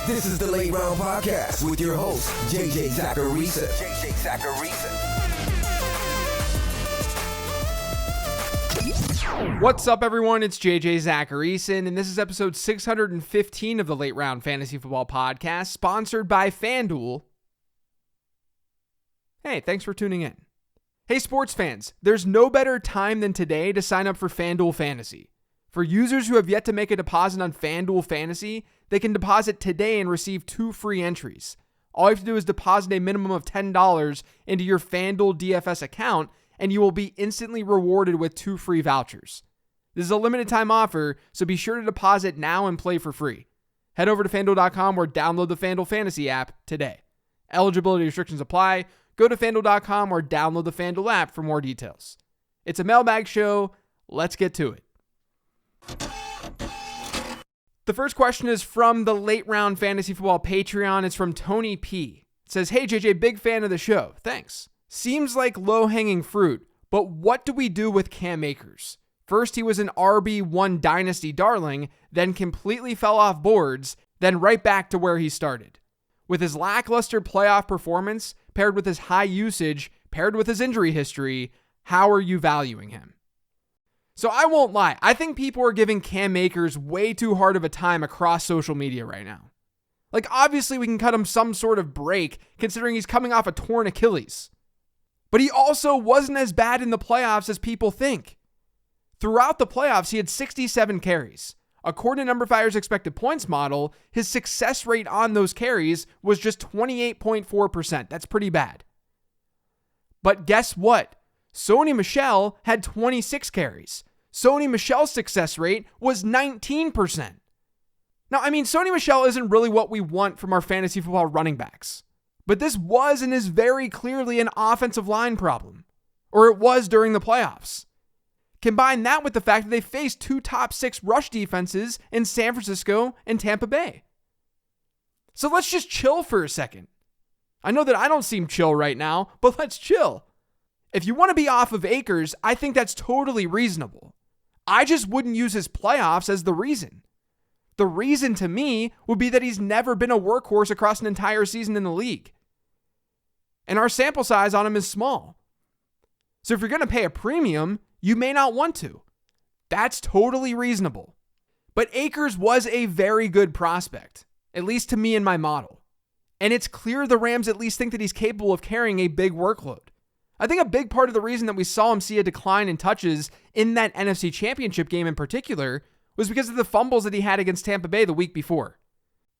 This is the Late Round Podcast with your host, JJ Zacharisa. What's up, everyone? It's JJ Zacharisa, and this is episode 615 of the Late Round Fantasy Football Podcast, sponsored by FanDuel. Hey, thanks for tuning in. Hey, sports fans, there's no better time than today to sign up for FanDuel Fantasy. For users who have yet to make a deposit on FanDuel Fantasy, they can deposit today and receive 2 free entries. All you have to do is deposit a minimum of $10 into your FanDuel DFS account, and you will be instantly rewarded with 2 free vouchers. This is a limited time offer, so be sure to deposit now and play for free. Head over to FanDuel.com or download the FanDuel Fantasy app today. Eligibility restrictions apply. Go to FanDuel.com or download the FanDuel app for more details. It's a mailbag show. Let's get to it. The first question is from the Late Round Fantasy Football Patreon. It's from Tony P. It says, "Hey JJ, big fan of the show. Thanks. Seems like low-hanging fruit, but what do we do with Cam Akers? First, he was an RB1 dynasty darling, then completely fell off boards, then right back to where he started. With his lackluster playoff performance, paired with his high usage, paired with his injury history, how are you valuing him?" So I won't lie, I think people are giving Cam Akers way too hard of a time across social media right now. Like, obviously we can cut him some sort of break, considering he's coming off a torn Achilles. But he also wasn't as bad in the playoffs as people think. Throughout the playoffs, he had 67 carries. According to Number Fire's expected points model, his success rate on those carries was just 28.4%. That's pretty bad. But guess what? Sony Michel had 26 carries. Sony Michel's success rate was 19%. Now, I mean, Sony Michel isn't really what we want from our fantasy football running backs. But this was and is very clearly an offensive line problem. Or it was during the playoffs. Combine that with the fact that they faced 2 top 6 rush defenses in San Francisco and Tampa Bay. So let's just chill for a second. I know that I don't seem chill right now, but let's chill. If you want to be off of Akers, I think that's totally reasonable. I just wouldn't use his playoffs as the reason. The reason to me would be that he's never been a workhorse across an entire season in the league. And our sample size on him is small. So if you're going to pay a premium, you may not want to. That's totally reasonable. But Akers was a very good prospect, at least to me in my model. And it's clear the Rams at least think that he's capable of carrying a big workload. I think a big part of the reason that we saw him see a decline in touches in that NFC Championship game in particular was because of the fumbles that he had against Tampa Bay the week before.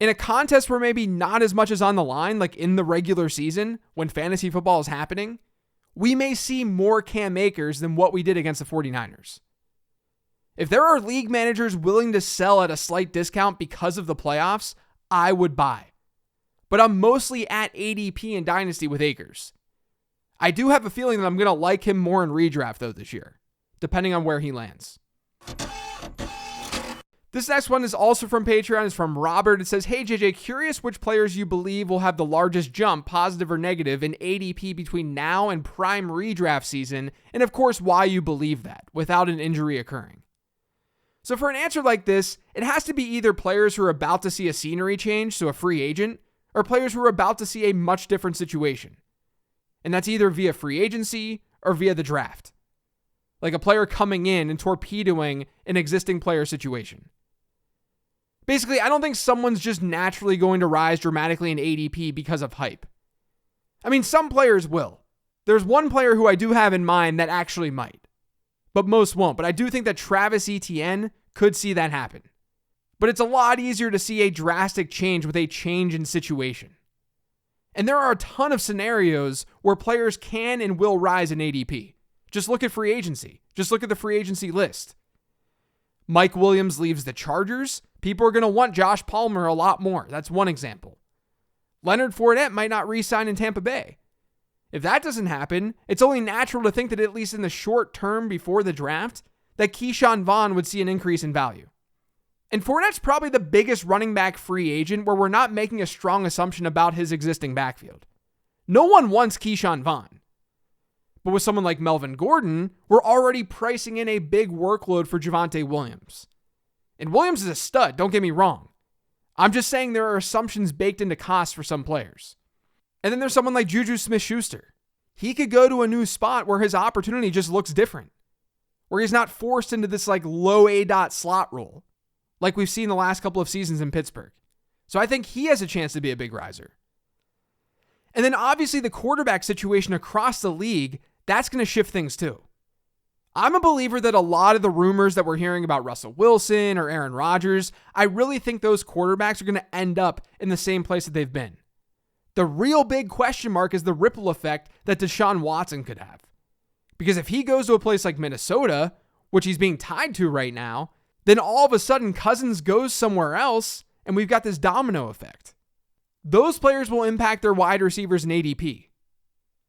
In a contest where maybe not as much is on the line, like in the regular season, when fantasy football is happening, we may see more Cam Akers than what we did against the 49ers. If there are league managers willing to sell at a slight discount because of the playoffs, I would buy. But I'm mostly at ADP and Dynasty with Akers. I do have a feeling that I'm going to like him more in redraft, though, this year, depending on where he lands. This next one is also from Patreon. It's from Robert. It says, "Hey, JJ, curious which players you believe will have the largest jump, positive or negative, in ADP between now and prime redraft season, and of course, why you believe that, without an injury occurring." So for an answer like this, it has to be either players who are about to see a scenery change, so a free agent, or players who are about to see a much different situation. And that's either via free agency or via the draft. Like a player coming in and torpedoing an existing player situation. Basically, I don't think someone's just naturally going to rise dramatically in ADP because of hype. I mean, some players will. There's one player who I do have in mind that actually might. But most won't. But I do think that Travis Etienne could see that happen. But it's a lot easier to see a drastic change with a change in situation. And there are a ton of scenarios where players can and will rise in ADP. Just look at free agency. Just look at the free agency list. Mike Williams leaves the Chargers. People are going to want Josh Palmer a lot more. That's one example. Leonard Fournette might not re-sign in Tampa Bay. If that doesn't happen, it's only natural to think that at least in the short term before the draft, that Keyshawn Vaughn would see an increase in value. And Fournette's probably the biggest running back free agent where we're not making a strong assumption about his existing backfield. No one wants Keyshawn Vaughn. But with someone like Melvin Gordon, we're already pricing in a big workload for Javonte Williams. And Williams is a stud, don't get me wrong. I'm just saying there are assumptions baked into costs for some players. And then there's someone like Juju Smith-Schuster. He could go to a new spot where his opportunity just looks different, where he's not forced into this like low A-dot slot role like we've seen the last couple of seasons in Pittsburgh. So I think he has a chance to be a big riser. And then obviously the quarterback situation across the league, that's going to shift things too. I'm a believer that a lot of the rumors that we're hearing about Russell Wilson or Aaron Rodgers, I really think those quarterbacks are going to end up in the same place that they've been. The real big question mark is the ripple effect that Deshaun Watson could have. Because if he goes to a place like Minnesota, which he's being tied to right now, then all of a sudden Cousins goes somewhere else and we've got this domino effect. Those players will impact their wide receivers in ADP.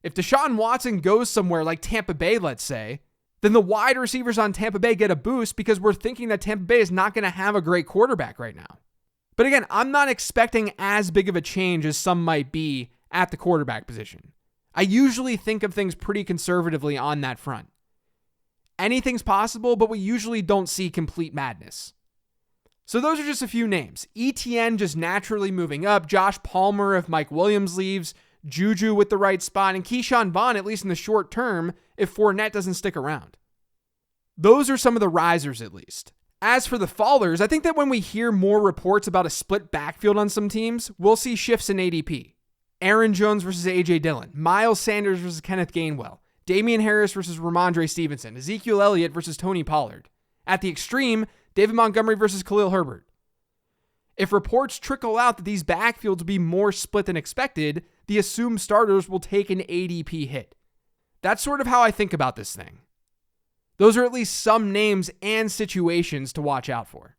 If Deshaun Watson goes somewhere like Tampa Bay, let's say, then the wide receivers on Tampa Bay get a boost because we're thinking that Tampa Bay is not going to have a great quarterback right now. But again, I'm not expecting as big of a change as some might be at the quarterback position. I usually think of things pretty conservatively on that front. Anything's possible, but we usually don't see complete madness. So those are just a few names. Etienne just naturally moving up, Josh Palmer if Mike Williams leaves, Juju with the right spot, and Keyshawn Vaughn, at least in the short term, if Fournette doesn't stick around. Those are some of the risers, at least. As for the fallers, I think that when we hear more reports about a split backfield on some teams, we'll see shifts in ADP. Aaron Jones versus A.J. Dillon, Miles Sanders versus Kenneth Gainwell, Damian Harris versus Ramondre Stevenson, Ezekiel Elliott versus Tony Pollard. At the extreme, David Montgomery versus Khalil Herbert. If reports trickle out that these backfields will be more split than expected, the assumed starters will take an ADP hit. That's sort of how I think about this thing. Those are at least some names and situations to watch out for.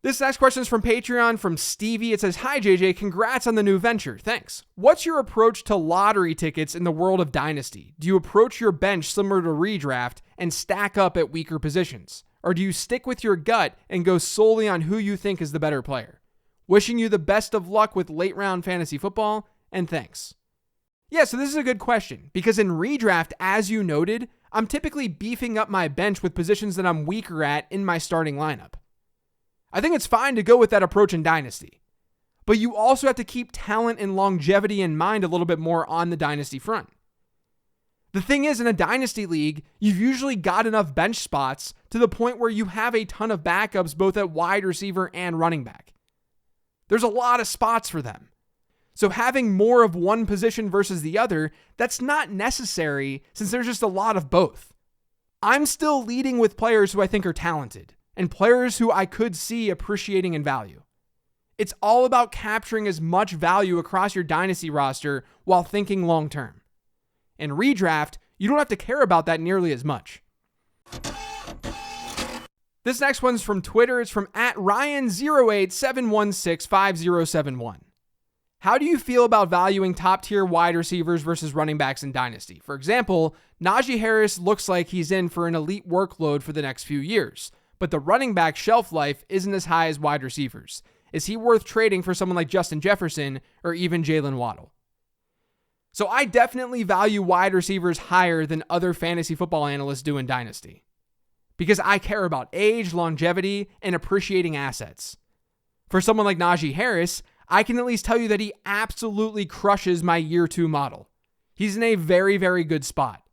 This next question is from Patreon from Stevie. It says, "Hi JJ, congrats on the new venture. Thanks. What's your approach to lottery tickets in the world of Dynasty? Do you approach your bench similar to redraft and stack up at weaker positions? Or do you stick with your gut and go solely on who you think is the better player? Wishing you the best of luck with late round fantasy football, and thanks." Yeah, so this is a good question because in redraft, as you noted, I'm typically beefing up my bench with positions that I'm weaker at in my starting lineup. I think it's fine to go with that approach in Dynasty, but you also have to keep talent and longevity in mind a little bit more on the Dynasty front. The thing is, in a Dynasty league, you've usually got enough bench spots to the point where you have a ton of backups both at wide receiver and running back. There's a lot of spots for them. So having more of one position versus the other, that's not necessary since there's just a lot of both. I'm still leading with players who I think are talented and players who I could see appreciating in value. It's all about capturing as much value across your Dynasty roster while thinking long-term. In redraft, you don't have to care about that nearly as much. This next one's from Twitter. It's from @Ryan087165071. How do you feel about valuing top-tier wide receivers versus running backs in Dynasty? For example, Najee Harris looks like he's in for an elite workload for the next few years, but the running back shelf life isn't as high as wide receivers. Is he worth trading for someone like Justin Jefferson or even Jalen Waddle? So I definitely value wide receivers higher than other fantasy football analysts do in Dynasty because I care about age, longevity, and appreciating assets. For someone like Najee Harris, I can at least tell you that he absolutely crushes my year 2 model. He's in a very, very good spot.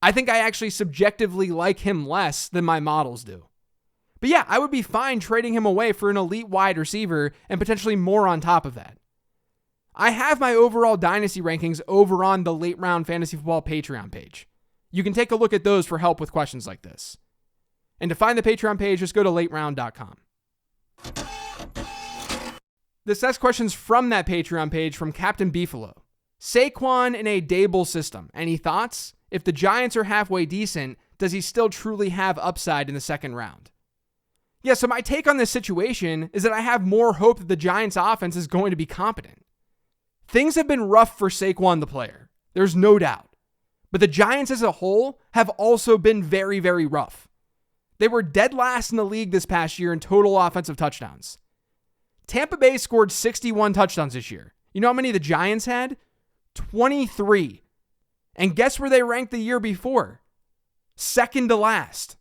I think I actually subjectively like him less than my models do. But yeah, I would be fine trading him away for an elite wide receiver and potentially more on top of that. I have my overall Dynasty rankings over on the Late Round Fantasy Football Patreon page. You can take a look at those for help with questions like this. And to find the Patreon page, just go to lateround.com. This next question's from that Patreon page from Captain Beefalo. Saquon in a Dable system. Any thoughts? If the Giants are halfway decent, does he still truly have upside in the second round? Yeah, so my take on this situation is that I have more hope that the Giants offense is going to be competent. Things have been rough for Saquon the player. There's no doubt. But the Giants as a whole have also been very, very rough. They were dead last in the league this past year in total offensive touchdowns. Tampa Bay scored 61 touchdowns this year. You know how many the Giants had? 23. And guess where they ranked the year before? Second to last.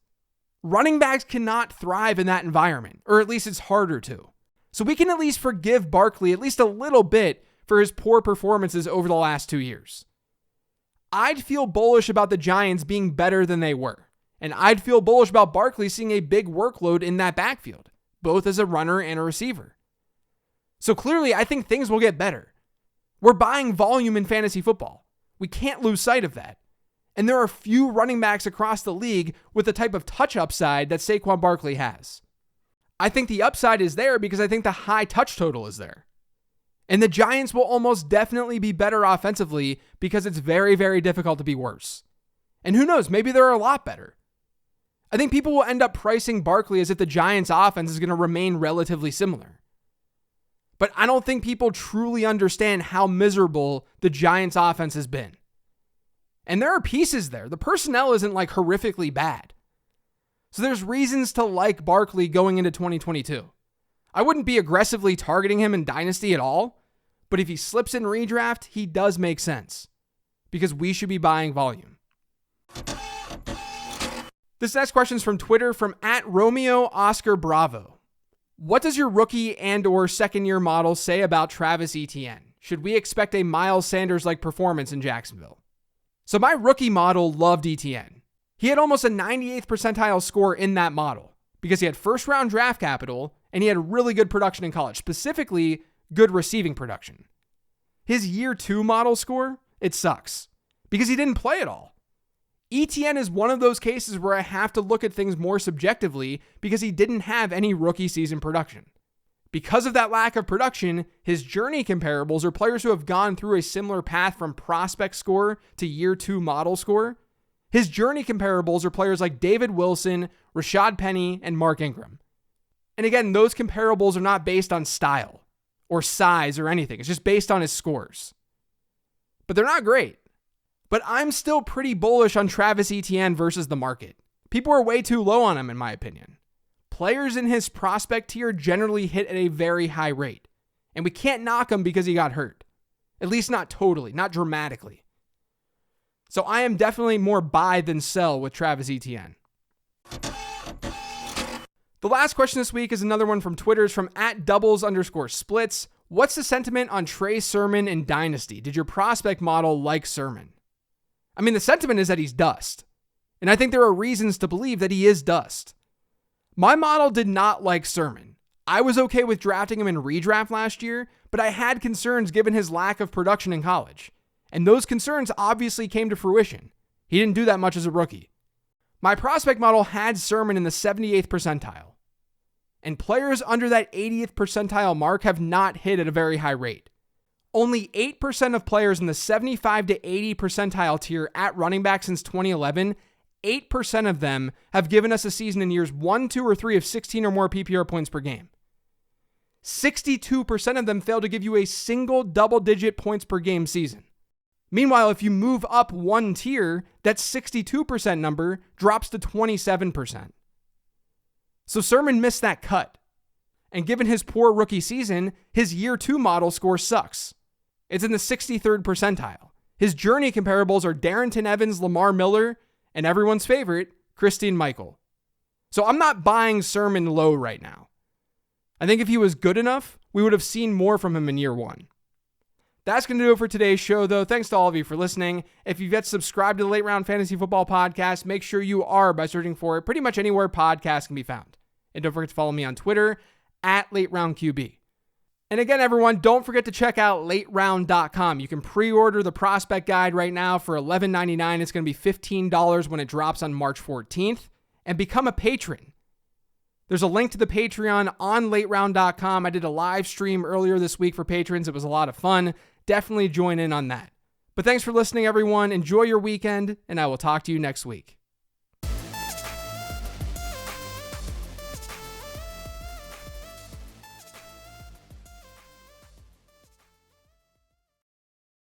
Running backs cannot thrive in that environment, or at least it's harder to. So we can at least forgive Barkley at least a little bit for his poor performances over the last 2 years. I'd feel bullish about the Giants being better than they were. And I'd feel bullish about Barkley seeing a big workload in that backfield, both as a runner and a receiver. So clearly, I think things will get better. We're buying volume in fantasy football. We can't lose sight of that. And there are few running backs across the league with the type of touch upside that Saquon Barkley has. I think the upside is there because I think the high touch total is there. And the Giants will almost definitely be better offensively because it's very, very difficult to be worse. And who knows, maybe they're a lot better. I think people will end up pricing Barkley as if the Giants' offense is going to remain relatively similar. But I don't think people truly understand how miserable the Giants' offense has been. And there are pieces there. The personnel isn't like horrifically bad. So there's reasons to like Barkley going into 2022. I wouldn't be aggressively targeting him in Dynasty at all, but if he slips in redraft, he does make sense because we should be buying volume. This next question is from Twitter from @RomeoOscarBravo. What does your rookie and or second year model say about Travis Etienne? Should we expect a Miles Sanders-like performance in Jacksonville? So my rookie model loved Etienne. He had almost a 98th percentile score in that model because he had first round draft capital and he had really good production in college, specifically good receiving production. His year 2 model score, it sucks because he didn't play at all. Etienne is one of those cases where I have to look at things more subjectively because he didn't have any rookie season production. Because of that lack of production, his journey comparables are players who have gone through a similar path from prospect score to year 2 model score. His journey comparables are players like David Wilson, Rashad Penny, and Mark Ingram. And again, those comparables are not based on style or size or anything. It's just based on his scores. But they're not great. But I'm still pretty bullish on Travis Etienne versus the market. People are way too low on him, in my opinion. Players in his prospect tier generally hit at a very high rate. And we can't knock him because he got hurt. At least not totally, not dramatically. So I am definitely more buy than sell with Travis Etienne. The last question this week is another one from Twitter. It's from @doubles_splits. What's the sentiment on Trey Sermon in Dynasty? Did your prospect model like Sermon? I mean, the sentiment is that he's dust. And I think there are reasons to believe that he is dust. My model did not like Sermon. I was okay with drafting him in redraft last year, but I had concerns given his lack of production in college. And those concerns obviously came to fruition. He didn't do that much as a rookie. My prospect model had Sermon in the 78th percentile. And players under that 80th percentile mark have not hit at a very high rate. Only 8% of players in the 75 to 80 percentile tier at running back since 2011, 8% of them have given us a season in years 1, 2, or 3 of 16 or more PPR points per game. 62% of them fail to give you a single double-digit points per game season. Meanwhile, if you move up one tier, that 62% number drops to 27%. So Sermon missed that cut. And given his poor rookie season, his year 2 model score sucks. It's in the 63rd percentile. His journey comparables are Darrington Evans, Lamar Miller, and everyone's favorite, Christine Michael. So I'm not buying Sermon low right now. I think if he was good enough, we would have seen more from him in year 1. That's going to do it for today's show, though. Thanks to all of you for listening. If you've yet subscribed to the Late Round Fantasy Football Podcast, make sure you are by searching for it pretty much anywhere podcasts can be found. And don't forget to follow me on Twitter @LateRoundQB. And again, everyone, don't forget to check out LateRound.com. You can pre-order the prospect guide right now for $11.99. It's going to be $15 when it drops on March 14th. And become a patron. There's a link to the Patreon on LateRound.com. I did a live stream earlier this week for patrons. It was a lot of fun. Definitely join in on that. But thanks for listening, everyone. Enjoy your weekend, and I will talk to you next week.